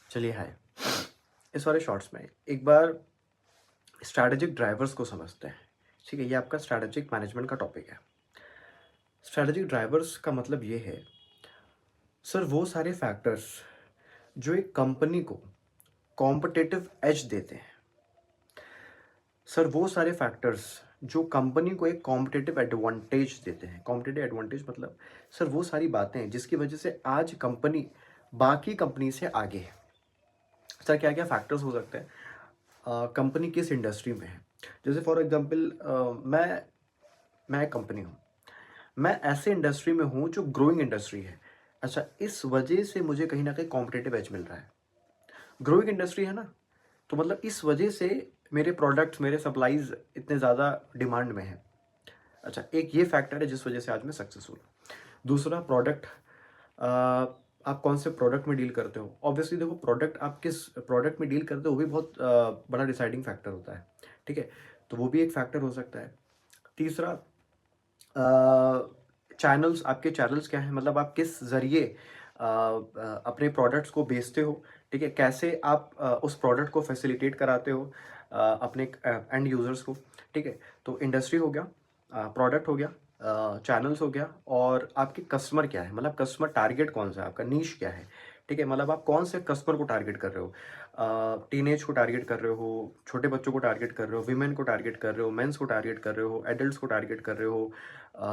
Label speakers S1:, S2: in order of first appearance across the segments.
S1: चलिए हाय। इस वाले शॉर्ट्स में एक बार स्ट्रैटेजिक ड्राइवर्स को समझते हैं। ठीक है, ये आपका स्ट्रैटेजिक मैनेजमेंट का टॉपिक है। स्ट्रैटेजिक ड्राइवर्स का मतलब ये है, सर वो सारे फैक्टर्स जो एक कंपनी को कॉम्पिटिटिव एज देते हैं। सर वो सारे फैक्टर्स जो कंपनी को एक कॉम्पिटिटिव एडवांटेज देते हैं। कॉम्पिटिटिव एडवांटेज मतलब सर वो सारी बातें जिसकी वजह से आज कंपनी बाकी कंपनी से आगे है। सर क्या क्या फैक्टर्स हो सकते हैं? कंपनी किस इंडस्ट्री में है। जैसे फॉर एग्जांपल मैं एक कंपनी हूँ, मैं ऐसे इंडस्ट्री में हूँ जो ग्रोइंग इंडस्ट्री है। अच्छा, इस वजह से मुझे कहीं ना कहीं कॉम्पिटिटिव एज मिल रहा है। ग्रोइंग इंडस्ट्री है ना, तो मतलब इस वजह से मेरे प्रोडक्ट्स, मेरे सप्लाईज इतने ज़्यादा डिमांड में है। अच्छा, एक ये फैक्टर है जिस वजह से आज मैं सक्सेसफुल हूँ। दूसरा प्रोडक्ट, आप कौन से प्रोडक्ट में डील करते हो। ऑब्वियसली देखो, प्रोडक्ट आप किस प्रोडक्ट में डील करते हो वो भी बहुत बड़ा डिसाइडिंग फैक्टर होता है। ठीक है, तो वो भी एक फैक्टर हो सकता है। तीसरा, चैनल्स, आपके चैनल्स क्या हैं, मतलब आप किस ज़रिए अपने प्रोडक्ट्स को बेचते हो। ठीक है, कैसे आप उस प्रोडक्ट को फैसिलिटेट कराते हो अपने एंड यूज़र्स को। ठीक है, तो इंडस्ट्री हो गया, प्रोडक्ट हो गया, चैनल्स हो गया, और आपके कस्टमर क्या है, मतलब कस्टमर टारगेट कौन सा है, आपका नीश क्या है। ठीक है, मतलब आप कौन से कस्टमर को टारगेट कर रहे हो। टीनेज को टारगेट कर रहे हो, छोटे बच्चों को टारगेट कर रहे हो, वीमेन को टारगेट कर रहे हो, मेंस को टारगेट कर रहे हो, एडल्ट्स को टारगेट कर रहे हो,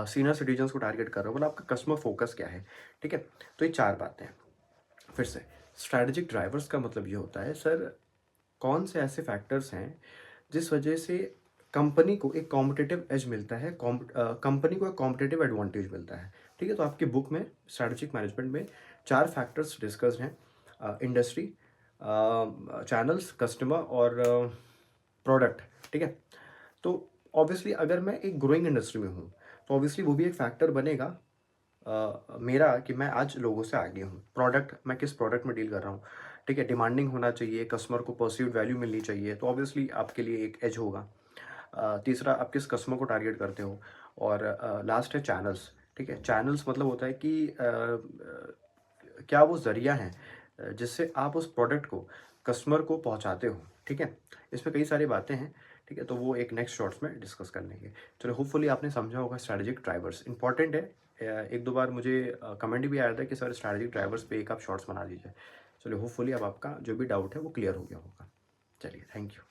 S1: सीनियर सिटीजन्स को टारगेट कर रहे हो। मतलब आपका कस्टमर फोकस क्या है। ठीक है, तो ये चार बातें हैं। फिर से, स्ट्रैटेजिक ड्राइवर्स का मतलब ये होता है, सर कौन से ऐसे फैक्टर्स हैं जिस वजह से कंपनी को एक कॉम्पिटिटिव एज मिलता है, कंपनी को एक कॉम्पिटिटिव एडवांटेज मिलता है। ठीक है, तो आपकी बुक में स्ट्रैटेजिक मैनेजमेंट में चार फैक्टर्स डिस्कस्ड हैं: इंडस्ट्री, चैनल्स, कस्टमर और प्रोडक्ट। ठीक है, तो ऑब्वियसली अगर मैं एक ग्रोइंग इंडस्ट्री में हूँ तो ऑब्वियसली वो भी एक फैक्टर बनेगा मेरा, कि मैं आज लोगों से आगे हूँ। प्रोडक्ट, मैं किस प्रोडक्ट में डील कर रहा हूँ। ठीक है, डिमांडिंग होना चाहिए, कस्टमर को परसीव्ड वैल्यू मिलनी चाहिए, तो ऑब्वियसली आपके लिए एक एज होगा। तीसरा, आप किस कस्टमर को टारगेट करते हो। और लास्ट है चैनल्स। ठीक है, चैनल्स मतलब होता है कि क्या वो ज़रिया है जिससे आप उस प्रोडक्ट को कस्टमर को पहुंचाते हो। ठीक है, इसमें कई सारी बातें हैं। ठीक है, तो वो एक नेक्स्ट शॉर्ट्स में डिस्कस कर लेंगे। चलो, होपफुली आपने समझा होगा स्ट्रैटेजिक ड्राइवर्स इंपॉर्टेंट है। एक दो बार मुझे कमेंट भी आया था कि सर स्ट्रैटेजिक ड्राइवर्स पे एक आप शॉर्ट्स बना दीजिए। चलो, होपफुली अब आपका जो भी डाउट है वो क्लियर हो गया होगा। चलिए, थैंक यू।